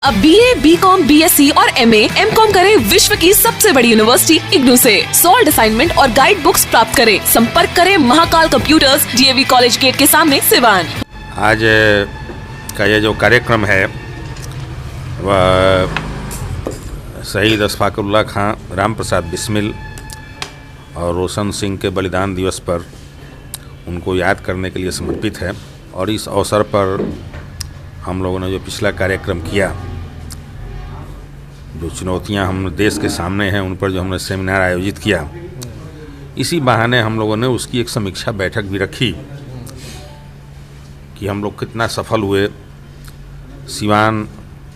अब BA, BCom, BSc और MA, MCom करें विश्व की सबसे बड़ी यूनिवर्सिटी इग्नू से। सॉल्ड असाइनमेंट और गाइड बुक्स प्राप्त करें। संपर्क करें Mahakal computers, DAV college gate के सामने, सिवान। आज का ये जो कार्यक्रम है वह शहीद अशफाकुल्लाह खां, राम प्रसाद बिस्मिल और रोशन सिंह के बलिदान दिवस पर उनको याद करने के लिए समर्पित है। और इस अवसर पर हम लोगों ने जो पिछला कार्यक्रम किया, जो चुनौतियां हम देश के सामने हैं, उन पर जो हमने सेमिनार आयोजित किया, इसी बहाने हम लोगों ने उसकी एक समीक्षा बैठक भी रखी कि हम लोग कितना सफल हुए, सिवान,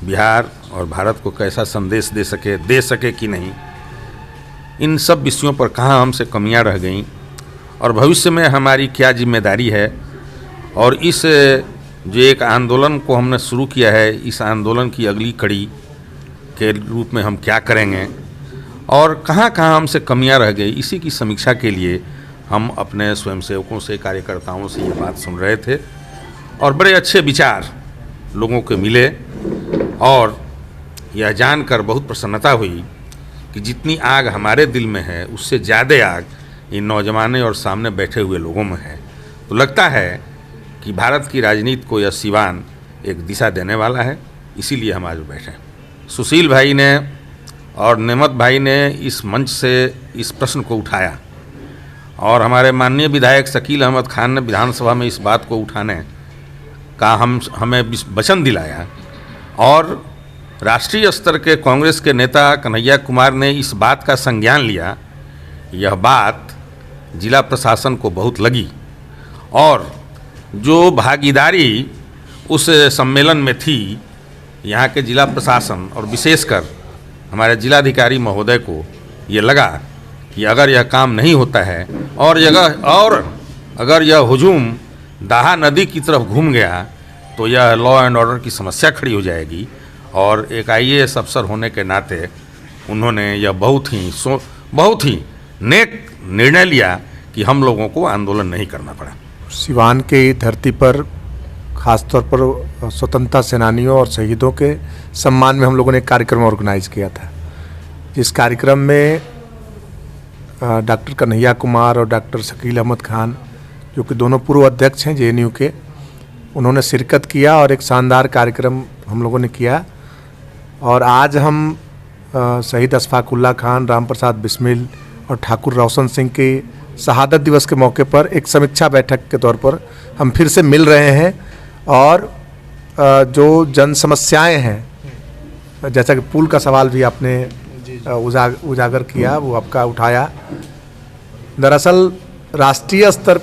बिहार और भारत को कैसा संदेश दे सके कि नहीं। इन सब विषयों पर कहाँ हमसे कमियां रह गईं और भविष्य में हमारी क्या जिम्मेदारी है, और इस जो एक आंदोलन को हमने शुरू किया है, इस आंदोलन की अगली कड़ी के रूप में हम क्या करेंगे और कहाँ कहाँ हमसे कमियां रह गई, इसी की समीक्षा के लिए हम अपने स्वयंसेवकों से, कार्यकर्ताओं से ये बात सुन रहे थे और बड़े अच्छे विचार लोगों को मिले। और यह जानकर बहुत प्रसन्नता हुई कि जितनी आग हमारे दिल में है, उससे ज़्यादा आग इन नौजवानों और सामने बैठे हुए लोगों में है। तो लगता है कि भारत की राजनीति को यह सिवान एक दिशा देने वाला है, इसीलिए हम आज बैठे हैं। सुशील भाई ने और नेमत भाई ने इस मंच से इस प्रश्न को उठाया और हमारे माननीय विधायक शकील अहमद खान ने विधानसभा में इस बात को उठाने का हमें वचन दिलाया और राष्ट्रीय स्तर के कांग्रेस के नेता कन्हैया कुमार ने इस बात का संज्ञान लिया। यह बात जिला प्रशासन को बहुत लगी और जो भागीदारी उस सम्मेलन में थी, यहाँ के जिला प्रशासन और विशेषकर हमारे जिलाधिकारी महोदय को ये लगा कि अगर यह काम नहीं होता है और अगर यह हुजूम दाहा नदी की तरफ घूम गया तो यह लॉ एंड ऑर्डर की समस्या खड़ी हो जाएगी। और एक IAS अफसर होने के नाते उन्होंने यह बहुत ही नेक निर्णय लिया कि हम लोगों को आंदोलन नहीं करना पड़ा। सिवान के धरती पर ख़ासतौर पर स्वतंत्रता सेनानियों और शहीदों के सम्मान में हम लोगों ने एक कार्यक्रम ऑर्गेनाइज किया था, जिस कार्यक्रम में डॉक्टर कन्हैया कुमार और डॉक्टर शकील अहमद खान, जो कि दोनों पूर्व अध्यक्ष हैं JNU के, उन्होंने शिरकत किया और एक शानदार कार्यक्रम हम लोगों ने किया। और आज हम शहीद अशफाकुल्लाह खान, राम प्रसाद बिस्मिल और ठाकुर रोशन सिंह के शहादत दिवस के मौके पर एक समीक्षा बैठक के तौर पर हम फिर से मिल रहे हैं। और जो जन समस्याएं हैं, जैसा कि पुल का सवाल भी आपने उजागर किया, वो आपका उठाया। दरअसल राष्ट्रीय स्तर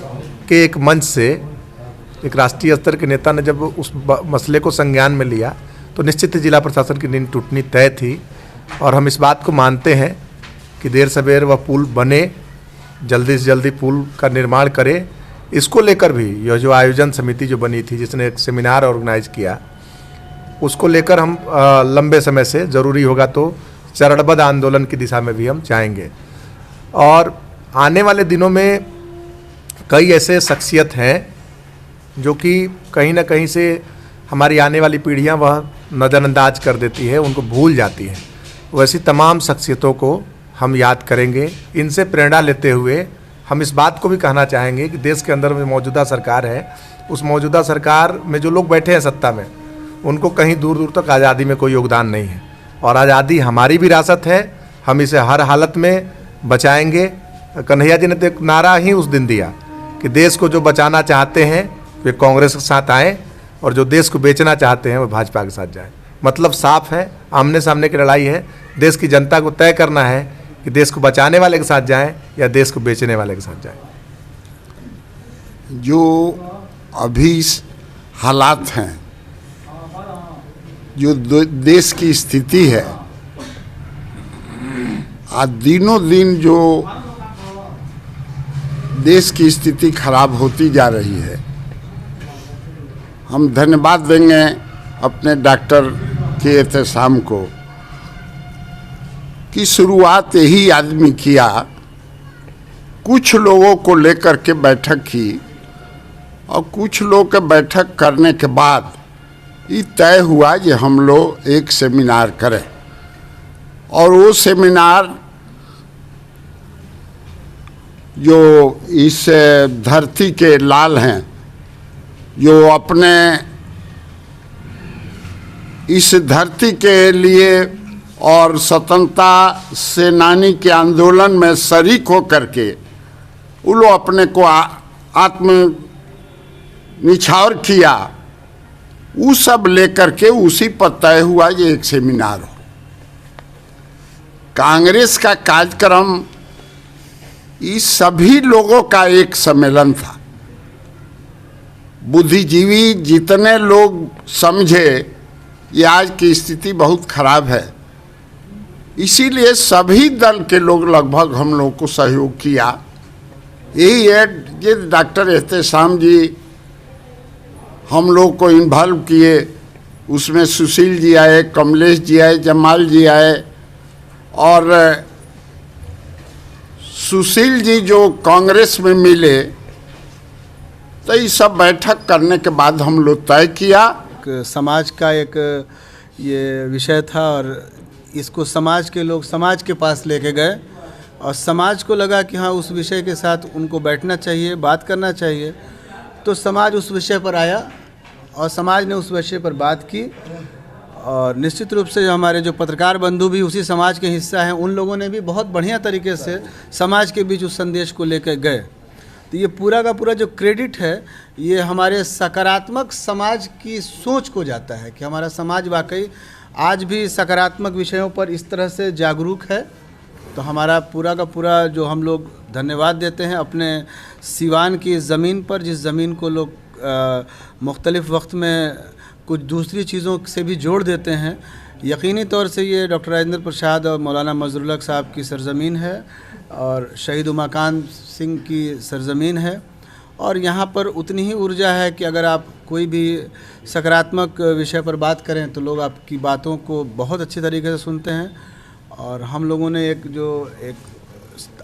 के एक मंच से एक राष्ट्रीय स्तर के नेता ने जब उस मसले को संज्ञान में लिया तो निश्चित ही जिला प्रशासन की नींद टूटनी तय थी। और हम इस बात को मानते हैं कि देर सवेर वह पुल बने, जल्दी से जल्दी पुल का निर्माण करे। इसको लेकर भी यह जो आयोजन समिति जो बनी थी, जिसने एक सेमिनार ऑर्गेनाइज किया, उसको लेकर हम लंबे समय से ज़रूरी होगा तो चरणबद्ध आंदोलन की दिशा में भी हम जाएंगे। और आने वाले दिनों में कई ऐसे शख्सियत हैं जो कि कहीं ना कहीं से हमारी आने वाली पीढ़ियां वह नज़रअंदाज कर देती है, उनको भूल जाती हैं। वैसी तमाम शख्सियतों को हम याद करेंगे। इनसे प्रेरणा लेते हुए हम इस बात को भी कहना चाहेंगे कि देश के अंदर में मौजूदा सरकार है, उस मौजूदा सरकार में जो लोग बैठे हैं सत्ता में, उनको कहीं दूर दूर तक आज़ादी में कोई योगदान नहीं है। और आज़ादी हमारी विरासत है, हम इसे हर हालत में बचाएंगे। कन्हैया जी ने तो एक नारा ही उस दिन दिया कि देश को जो बचाना चाहते हैं वे कांग्रेस के साथ आएँ और जो देश को बेचना चाहते हैं वो भाजपा के साथ जाएँ। मतलब साफ है, आमने सामने की लड़ाई है। देश की जनता को तय करना है कि देश को बचाने वाले के साथ जाएं या देश को बेचने वाले के साथ जाएं। जो अभी हालात हैं, जो देश की स्थिति है, आज दिनों दिन जो देश की स्थिति खराब होती जा रही है, हम धन्यवाद देंगे अपने डॉक्टर के एहतसाम को कि शुरुआत यही आदमी किया। कुछ लोगों को लेकर के बैठक की और कुछ लोग के बैठक करने के बाद ये तय हुआ कि हम लोग एक सेमिनार करें, और वो सेमिनार जो इस धरती के लाल हैं, जो अपने इस धरती के लिए और स्वतंत्रता सेनानी के आंदोलन में शरीक हो करके वो लोग अपने को आत्म निछावर किया, वो सब लेकर के उसी पर तय हुआ ये एक सेमिनार हो। कांग्रेस का कार्यक्रम इस सभी लोगों का एक सम्मेलन था। बुद्धिजीवी जितने लोग समझे ये आज की स्थिति बहुत खराब है, इसीलिए सभी दल के लोग लगभग हम लोग को सहयोग किया। यही है ये डॉक्टर एहतेशाम जी हम लोग को इन्वॉल्व किए, उसमें सुशील जी आए, कमलेश जी आए, जमाल जी आए, और सुशील जी जो कांग्रेस में मिले, तो ये सब बैठक करने के बाद हम लोग तय किया। समाज का एक ये विषय था और इसको समाज के लोग समाज के पास लेके गए और समाज को लगा कि हाँ उस विषय के साथ उनको बैठना चाहिए, बात करना चाहिए। तो समाज उस विषय पर आया और समाज ने उस विषय पर बात की, और निश्चित रूप से हमारे जो पत्रकार बंधु भी उसी समाज के हिस्सा हैं, उन लोगों ने भी बहुत बढ़िया तरीके से समाज के बीच उस संदेश को लेकर गए। तो ये पूरा का पूरा जो क्रेडिट है ये हमारे सकारात्मक समाज की सोच को जाता है कि हमारा समाज वाकई आज भी सकारात्मक विषयों पर इस तरह से जागरूक है। तो हमारा पूरा का पूरा जो हम लोग धन्यवाद देते हैं अपने सिवान की ज़मीन पर, जिस ज़मीन को लोग मुख्तलिफ़ वक्त में कुछ दूसरी चीज़ों से भी जोड़ देते हैं। यकीनी तौर से ये डॉक्टर राजेंद्र प्रसाद और मौलाना मजरुल हक साहब की सरज़मीन है और शहीद उमाकांत सिंह की सरज़मीन है, और यहाँ पर उतनी ही ऊर्जा है कि अगर आप कोई भी सकारात्मक विषय पर बात करें तो लोग आपकी बातों को बहुत अच्छे तरीके से सुनते हैं। और हम लोगों ने एक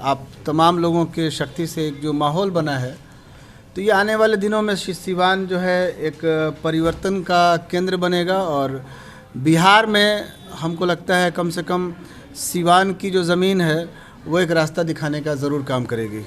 आप तमाम लोगों के शक्ति से एक जो माहौल बना है, तो ये आने वाले दिनों में सिवान जो है एक परिवर्तन का केंद्र बनेगा, और बिहार में हमको लगता है कम से कम सिवान की जो ज़मीन है वो एक रास्ता दिखाने का ज़रूर काम करेगी।